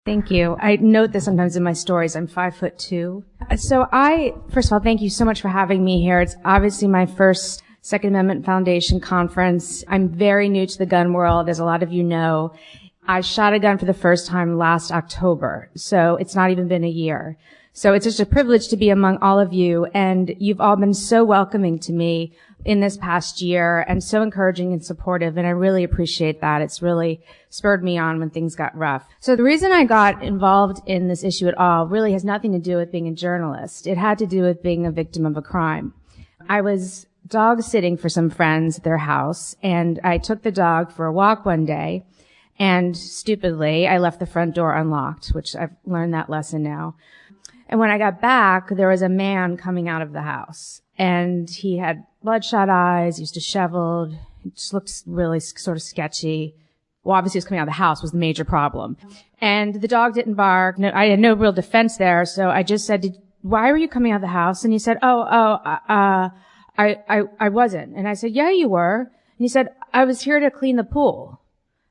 Thank you. I note this sometimes in my stories. I'm 5'2". So first of all, thank you so much for having me here. It's obviously my first Second Amendment Foundation conference. I'm very new to the gun world, as a lot of you know. I shot a gun for the first time last October, so it's not even been a year. So it's just a privilege to be among all of you, and you've all been so welcoming to me in this past year and so encouraging and supportive, and I really appreciate that. It's really spurred me on when things got rough. So the reason I got involved in this issue at all really has nothing to do with being a journalist. It had to do with being a victim of a crime. I was dog sitting for some friends at their house, and I took the dog for a walk one day, and stupidly, I left the front door unlocked, which I've learned that lesson now. And when I got back, there was a man coming out of the house, and he had bloodshot eyes, he was disheveled, he just looked really sort of sketchy. Well, obviously he was coming out of the house was the major problem. And the dog didn't bark. No, I had no real defense there, so I just said, why were you coming out of the house? And he said, I wasn't. And I said, yeah, you were. And he said, I was here to clean the pool.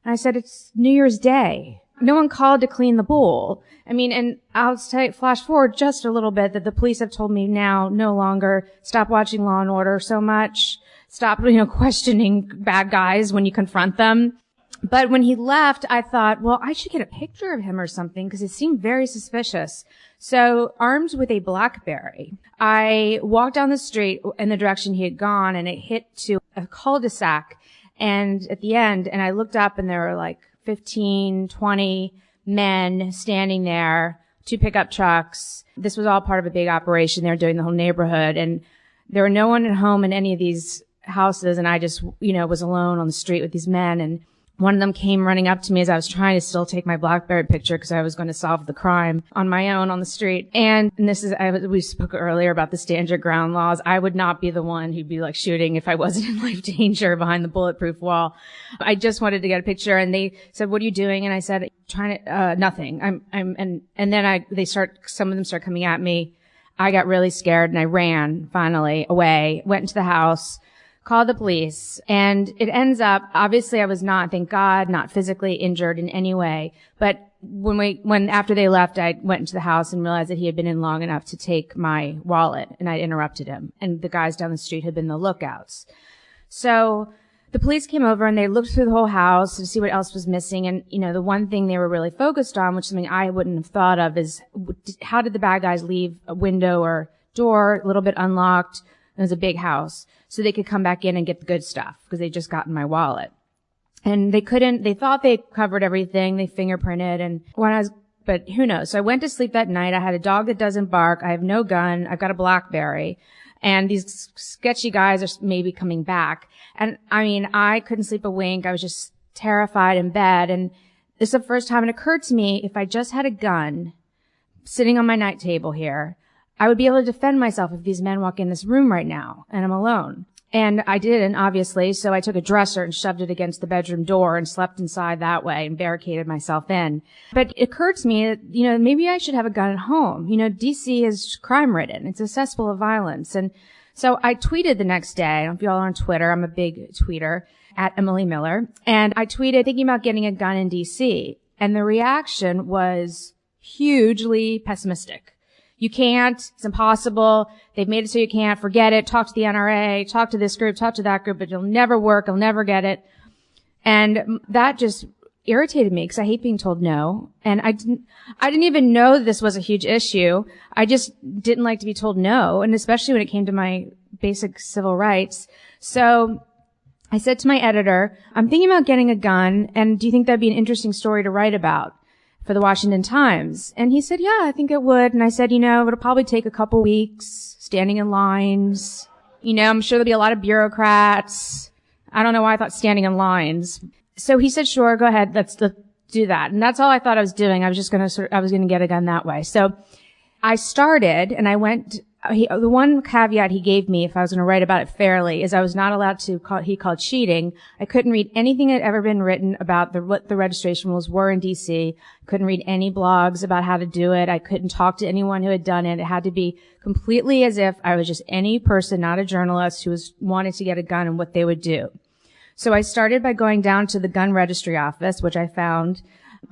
And I said, it's New Year's Day. No one called to clean the pool. I mean, and I'll flash forward just a little bit that the police have told me now no longer stop watching Law and Order so much. Stop, questioning bad guys when you confront them. But when he left, I thought, well, I should get a picture of him or something because it seemed very suspicious. So armed with a BlackBerry, I walked down the street in the direction he had gone, and it hit to a cul-de-sac. And at the end, and I looked up, and there were like 15, 20 men standing there, 2 pickup trucks. This was all part of a big operation. They were doing the whole neighborhood, and there were no one at home in any of these houses, and I just, was alone on the street with these men, and one of them came running up to me as I was trying to still take my BlackBerry picture because I was going to solve the crime on my own on the street. And this is, we spoke earlier about the stand your ground laws. I would not be the one who'd be like shooting if I wasn't in life danger behind the bulletproof wall. I just wanted to get a picture, and they said, what are you doing? And I said, nothing. And then some of them start coming at me. I got really scared, and I ran finally away, went into the house, called the police, and it ends up, obviously I was not, thank God, not physically injured in any way, but after they left, I went into the house and realized that he had been in long enough to take my wallet, and I interrupted him, and the guys down the street had been the lookouts. So the police came over, and they looked through the whole house to see what else was missing, and, the one thing they were really focused on, which is something I wouldn't have thought of, is how did the bad guys leave a window or door a little bit unlocked? It was a big house, so they could come back in and get the good stuff because they'd just gotten my wallet. And they thought they covered everything, they fingerprinted, but who knows? So I went to sleep that night. I had a dog that doesn't bark. I have no gun. I've got a BlackBerry. And these sketchy guys are maybe coming back. And I couldn't sleep a wink. I was just terrified in bed. And this is the first time it occurred to me, if I just had a gun sitting on my night table here, I would be able to defend myself if these men walk in this room right now and I'm alone. And I didn't, obviously, so I took a dresser and shoved it against the bedroom door and slept inside that way and barricaded myself in. But it occurred to me that, maybe I should have a gun at home. DC is crime-ridden. It's a cesspool of violence. And so I tweeted the next day. I don't know if y'all are on Twitter. I'm a big tweeter, at Emily Miller. And I tweeted thinking about getting a gun in DC. And the reaction was hugely pessimistic. You can't. It's impossible. They've made it so you can't. Forget it. Talk to the NRA. Talk to this group. Talk to that group. But it'll never work. I'll never get it. And that just irritated me because I hate being told no. And I didn't even know this was a huge issue. I just didn't like to be told no. And especially when it came to my basic civil rights. So I said to my editor, I'm thinking about getting a gun. And do you think that'd be an interesting story to write about for the Washington Times? And he said, yeah, I think it would. And I said, it'll probably take a couple weeks, standing in lines. I'm sure there'll be a lot of bureaucrats. I don't know why I thought standing in lines. So he said, sure, go ahead, let's do that. And that's all I thought I was doing. I was going to get a gun that way. So I started, and I went, the one caveat he gave me, if I was going to write about it fairly, is I was not allowed to he called cheating. I couldn't read anything that had ever been written about what the registration rules were in DC. Couldn't read any blogs about how to do it. I couldn't talk to anyone who had done it. It had to be completely as if I was just any person, not a journalist, who wanted to get a gun and what they would do. So I started by going down to the gun registry office, which I found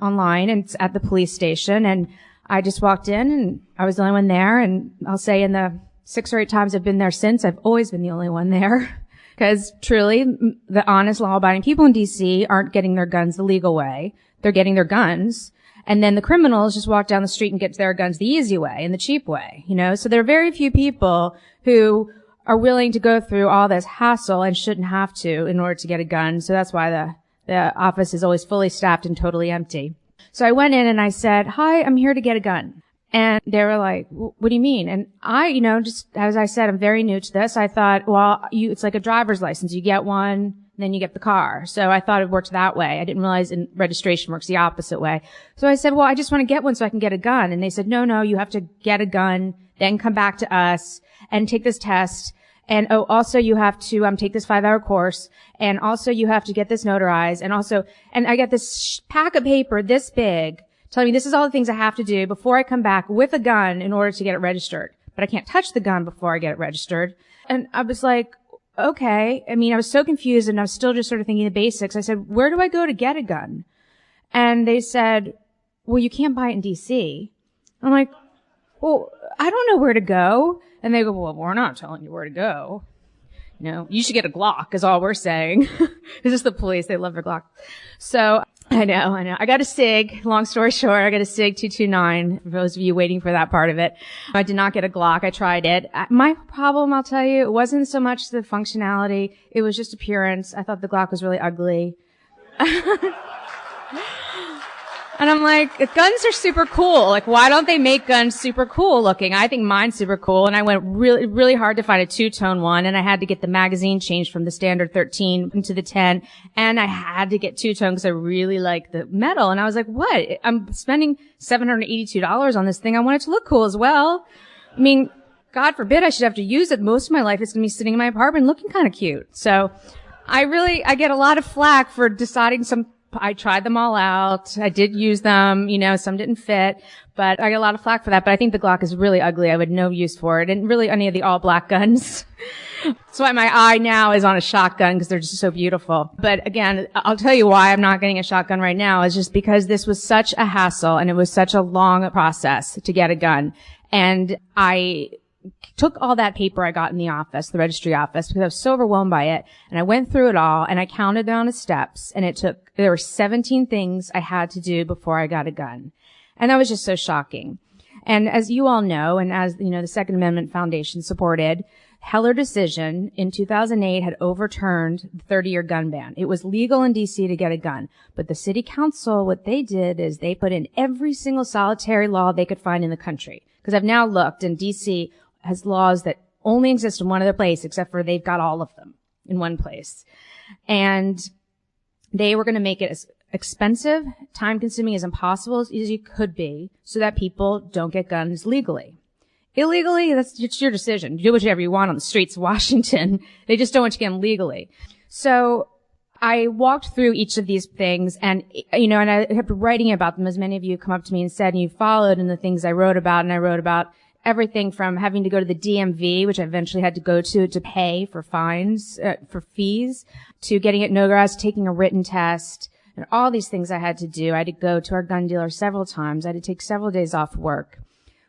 online, and it's at the police station. And I just walked in, and I was the only one there. And I'll say in the 6 or 8 times I've been there since, I've always been the only one there. Because truly, the honest, law-abiding people in D.C. aren't getting their guns the legal way. They're getting their guns. And then the criminals just walk down the street and get their guns the easy way and the cheap way, you know? So there are very few people who are willing to go through all this hassle and shouldn't have to in order to get a gun. So that's why the office is always fully staffed and totally empty. So I went in and I said, "Hi, I'm here to get a gun." And they were like, "What do you mean?" And I, you know, just as I said, I'm very new to this. I thought, well, it's like a driver's license. You get one, then you get the car. So I thought it worked that way. I didn't realize registration works the opposite way. So I said, "Well, I just want to get one so I can get a gun." And they said, no, you have to get a gun, then come back to us and take this test. And also you have to take this 5-hour course. And also you have to get this notarized. And I got this pack of paper this big, telling me this is all the things I have to do before I come back with a gun in order to get it registered. But I can't touch the gun before I get it registered. And I was like, okay. I mean, I was so confused, and I was still just sort of thinking the basics. I said, "Where do I go to get a gun?" And they said, "Well, you can't buy it in D.C." I'm like, "Well, I don't know where to go." And they go, "Well, we're not telling you where to go. You know, you should get a Glock is all we're saying." This is the police. They love their Glock. So I know. I got a SIG. Long story short, I got a SIG 229. For those of you waiting for that part of it. I did not get a Glock. I tried it. My problem, I'll tell you, it wasn't so much the functionality. It was just appearance. I thought the Glock was really ugly. And I'm like, guns are super cool. Like, why don't they make guns super cool looking? I think mine's super cool. And I went really, really hard to find a 2-tone one. And I had to get the magazine changed from the standard 13 into the 10. And I had to get 2-tone because I really like the metal. And I was like, what? I'm spending $782 on this thing. I want it to look cool as well. I mean, God forbid I should have to use it. Most of my life it's going to be sitting in my apartment looking kind of cute. So I get a lot of flack for deciding I tried them all out. I did use them, you know, some didn't fit, but I got a lot of flack for that. But I think the Glock is really ugly. I would no use for it. And really any of the all black guns. That's why my eye now is on a shotgun, because they're just so beautiful. But again, I'll tell you why I'm not getting a shotgun right now is just because this was such a hassle and it was such a long process to get a gun. And I took all that paper I got in the office, the registry office, because I was so overwhelmed by it. And I went through it all and I counted down the steps, and there were 17 things I had to do before I got a gun. And that was just so shocking. And as you all know, and as, you know, the Second Amendment Foundation supported, Heller decision in 2008 had overturned the 30-year gun ban. It was legal in D.C. to get a gun. But the city council, what they did is they put in every single solitary law they could find in the country. Because I've now looked, and D.C. has laws that only exist in one other place, except for they've got all of them in one place. And they were going to make it as expensive, time-consuming as impossible as you could be, so that people don't get guns legally. Illegally, it's your decision. You do whatever you want on the streets of Washington. They just don't want you to get them legally. So I walked through each of these things, and, you know, and I kept writing about them, as many of you come up to me and said, and you followed in the things I wrote about, and I wrote about everything from having to go to the DMV, which I eventually had to go to pay for fines, for fees, to getting it notarized, taking a written test, and all these things I had to do. I had to go to our gun dealer several times. I had to take several days off work.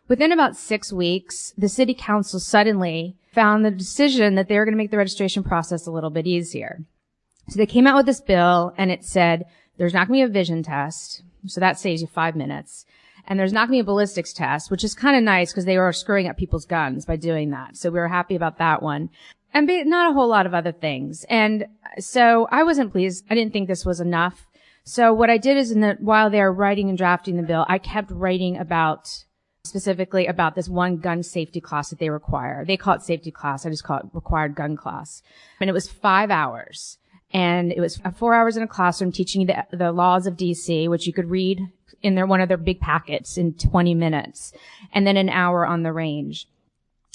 Within about 6 weeks, the city council suddenly found the decision that they were going to make the registration process a little bit easier. So they came out with this bill, and it said there's not going to be a vision test, so that saves you 5 minutes. And there's not going to be a ballistics test, which is kind of nice because they were screwing up people's guns by doing that. So we were happy about that one. And not a whole lot of other things. And so I wasn't pleased. I didn't think this was enough. So what I did is while they were writing and drafting the bill, I kept writing specifically about this one gun safety class that they require. They call it safety class. I just call it required gun class. And it was 5 hours. And it was 4 hours in a classroom teaching you the laws of DC, which you could read in one of their big packets in 20 minutes. And then an hour on the range.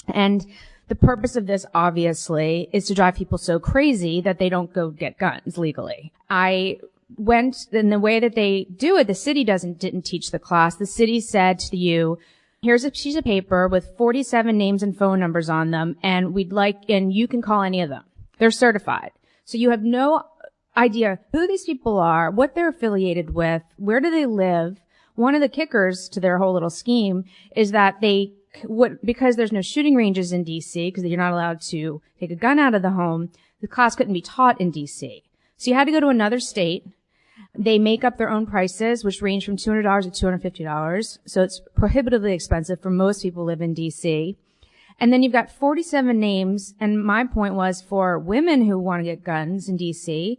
And the purpose of this, obviously, is to drive people so crazy that they don't go get guns legally. I went in the way that they do it. The city didn't teach the class. The city said to you, here's a piece of paper with 47 names and phone numbers on them, and and you can call any of them. They're certified. So you have no idea who these people are, what they're affiliated with, where do they live. One of the kickers to their whole little scheme is that because there's no shooting ranges in DC, because you're not allowed to take a gun out of the home, the class couldn't be taught in DC. So you had to go to another state. They make up their own prices, which range from $200 to $250. So it's prohibitively expensive for most people who live in DC. And then you've got 47 names. And my point was, for women who want to get guns in DC,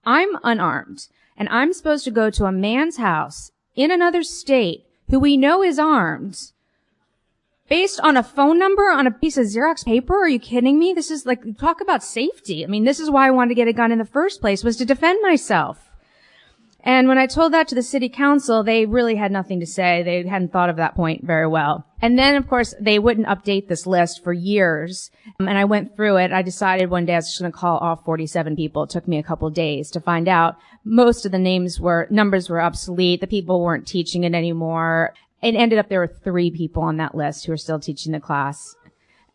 I'm unarmed and I'm supposed to go to a man's house in another state who we know is armed based on a phone number on a piece of Xerox paper. Are you kidding me? This is like, talk about safety. I mean, this is why I wanted to get a gun in the first place, was to defend myself. And when I told that to the city council, they really had nothing to say. They hadn't thought of that point very well. And then, of course, they wouldn't update this list for years. And I went through it. I decided one day I was just going to call all 47 people. It took me a couple of days to find out. Most of the numbers were obsolete. The people weren't teaching it anymore. It ended up there were 3 people on that list who were still teaching the class.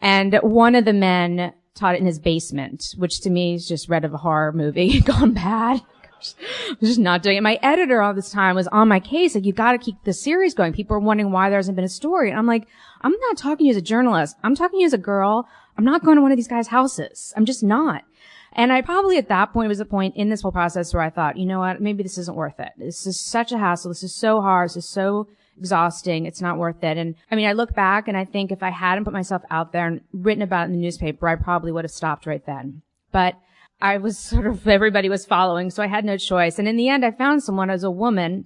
And one of the men taught it in his basement, which to me is just read of a horror movie gone bad. I was just not doing it. My editor all this time was on my case, like, you got to keep the series going. People are wondering why there hasn't been a story. And I'm like, I'm not talking to you as a journalist. I'm talking to you as a girl. I'm not going to one of these guys' houses. I'm just not. And I probably at that point was a point in this whole process where I thought, you know what, maybe this isn't worth it. This is such a hassle. This is so hard. This is so exhausting. It's not worth it. And I mean, I look back and I think if I hadn't put myself out there and written about it in the newspaper, I probably would have stopped right then. But I was everybody was following, so I had no choice. And in the end, I found someone as a woman,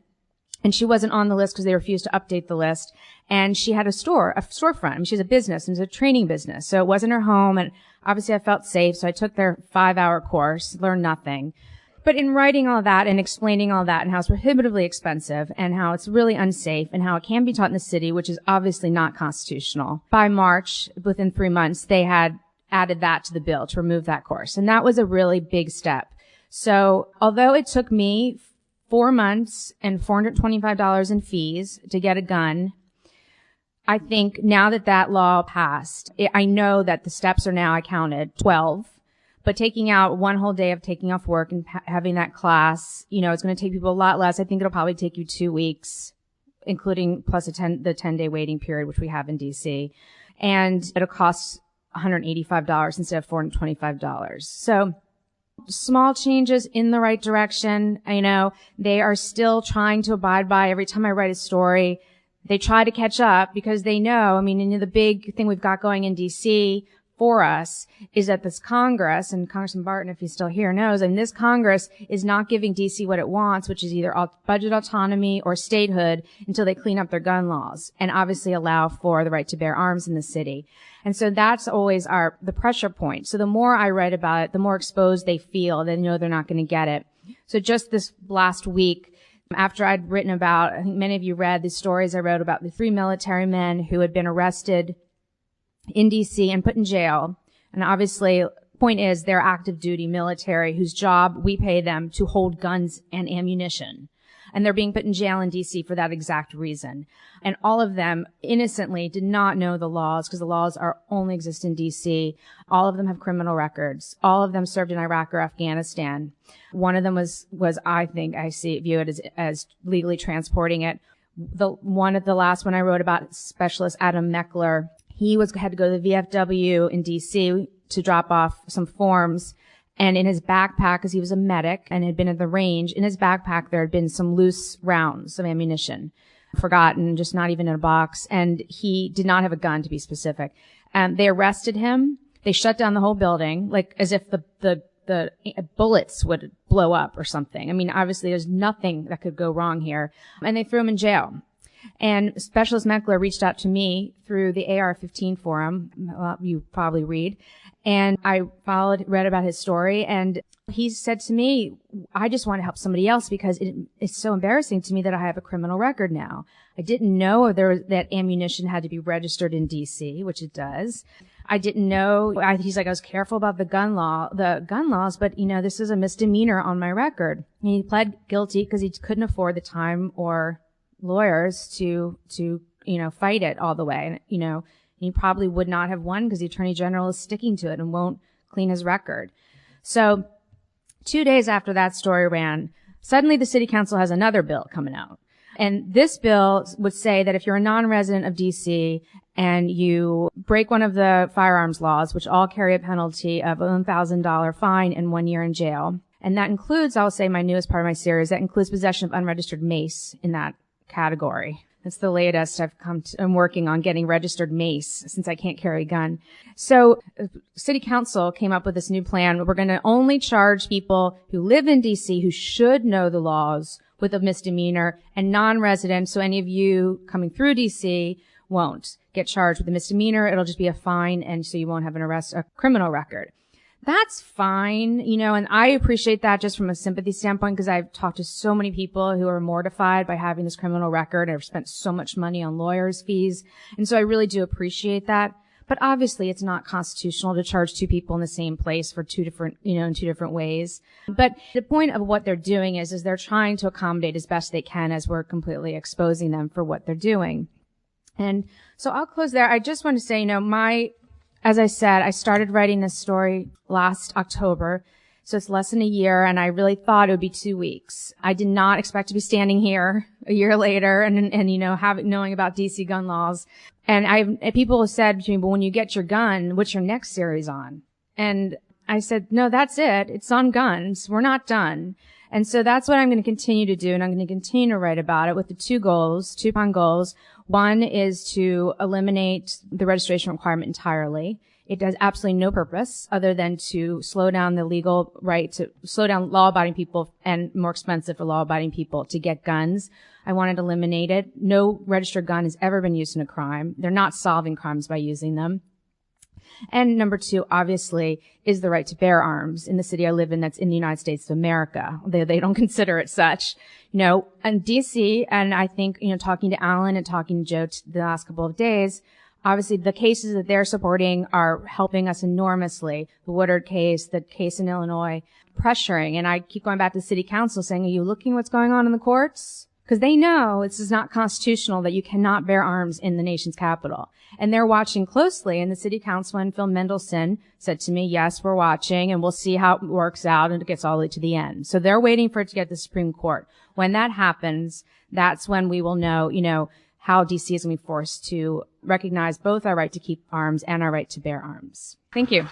and she wasn't on the list because they refused to update the list. And she had a storefront. I mean, she's a business, and it's a training business. So it wasn't her home, and obviously I felt safe. So I took their 5-hour course, learned nothing. But in writing all that and explaining all that and how it's prohibitively expensive and how it's really unsafe and how it can be taught in the city, which is obviously not constitutional, by March, within 3 months, they had added that to the bill to remove that course. And that was a really big step. So although it took me 4 months and $425 in fees to get a gun, I think now that that law passed, I know that the steps are now, I counted 12, but taking out one whole day of taking off work and having that class, you know, it's going to take people a lot less. I think it'll probably take you 2 weeks, including plus the 10-day waiting period, which we have in DC. And it'll cost $185 instead of $425. So small changes in the right direction. I know they are still trying to abide by. Every time I write a story, they try to catch up because they know, I mean, the big thing we've got going in DC for us is that this Congress, and Congressman Barton, if he's still here, knows, and this Congress is not giving DC what it wants, which is either budget autonomy or statehood until they clean up their gun laws and obviously allow for the right to bear arms in the city. And so that's always the pressure point. So the more I write about it, the more exposed they feel. They know they're not going to get it. So just this last week, after I'd written about, I think many of you read the stories I wrote about the 3 military men who had been arrested in DC and put in jail. And obviously, point is, they're active duty military whose job we pay them to hold guns and ammunition. And they're being put in jail in DC for that exact reason. And all of them innocently did not know the laws because the laws only exist in DC. All of them have criminal records. All of them served in Iraq or Afghanistan. One of them was I think view it as legally transporting it. The last one I wrote about, Specialist Adam Meckler, he had to go to the VFW in DC to drop off some forms. And in his backpack, because he was a medic and had been at the range, in his backpack there had been some loose rounds of ammunition, forgotten, just not even in a box. And he did not have a gun, to be specific. They arrested him. They shut down the whole building, like as if the bullets would blow up or something. I mean, obviously there's nothing that could go wrong here. And they threw him in jail. And Specialist Meckler reached out to me through the AR-15 forum, you probably read, and I read about his story, and he said to me, I just want to help somebody else because it's so embarrassing to me that I have a criminal record now. I didn't know that ammunition had to be registered in DC, which it does. I didn't know, he's like, I was careful about the gun laws, but this is a misdemeanor on my record. And he pled guilty because he couldn't afford the time or lawyers to fight it all the way. And, he probably would not have won because the Attorney General is sticking to it and won't clean his record. So 2 days after that story ran, suddenly the city council has another bill coming out. And this bill would say that if you're a non-resident of D.C. and you break one of the firearms laws, which all carry a penalty of a $1,000 fine and 1 year in jail, and that includes, I'll say my newest part of my series, that includes possession of unregistered mace in that category. That's the latest I'm working on getting registered mace since I can't carry a gun. So city council came up with this new plan. We're going to only charge people who live in D.C. who should know the laws with a misdemeanor, and non-residents, so any of you coming through D.C. won't get charged with a misdemeanor. It'll just be a fine, and so you won't have a criminal record. That's fine, and I appreciate that just from a sympathy standpoint because I've talked to so many people who are mortified by having this criminal record. I've spent so much money on lawyers' fees, and so I really do appreciate that. But obviously, it's not constitutional to charge two people in the same place for in two different ways. But the point of what they're doing is they're trying to accommodate as best they can as we're completely exposing them for what they're doing. And so I'll close there. I just want to say, as I said, I started writing this story last October, so it's less than a year, and I really thought it would be 2 weeks. I did not expect to be standing here a year later and knowing about DC gun laws. And people have said to me, but when you get your gun, what's your next series on? And I said, no, that's it. It's on guns. We're not done. And so that's what I'm going to continue to do, and I'm going to continue to write about it with the two prong goals. One is to eliminate the registration requirement entirely. It does absolutely no purpose other than to slow down law-abiding people and more expensive for law-abiding people to get guns. I wanted to eliminate it. No registered gun has ever been used in a crime. They're not solving crimes by using them. And number two, obviously, is the right to bear arms in the city I live in that's in the United States of America. They don't consider it such. In DC, and I think, talking to Alan and talking to Joe the last couple of days, obviously the cases that they're supporting are helping us enormously. The Woodard case, the case in Illinois, pressuring. And I keep going back to the city council saying, are you looking what's going on in the courts? Because they know this is not constitutional, that you cannot bear arms in the nation's capital. And they're watching closely, and the city councilman, Phil Mendelson, said to me, yes, we're watching, and we'll see how it works out, and it gets all the way to the end. So they're waiting for it to get to the Supreme Court. When that happens, that's when we will know, how D.C. is going to be forced to recognize both our right to keep arms and our right to bear arms. Thank you.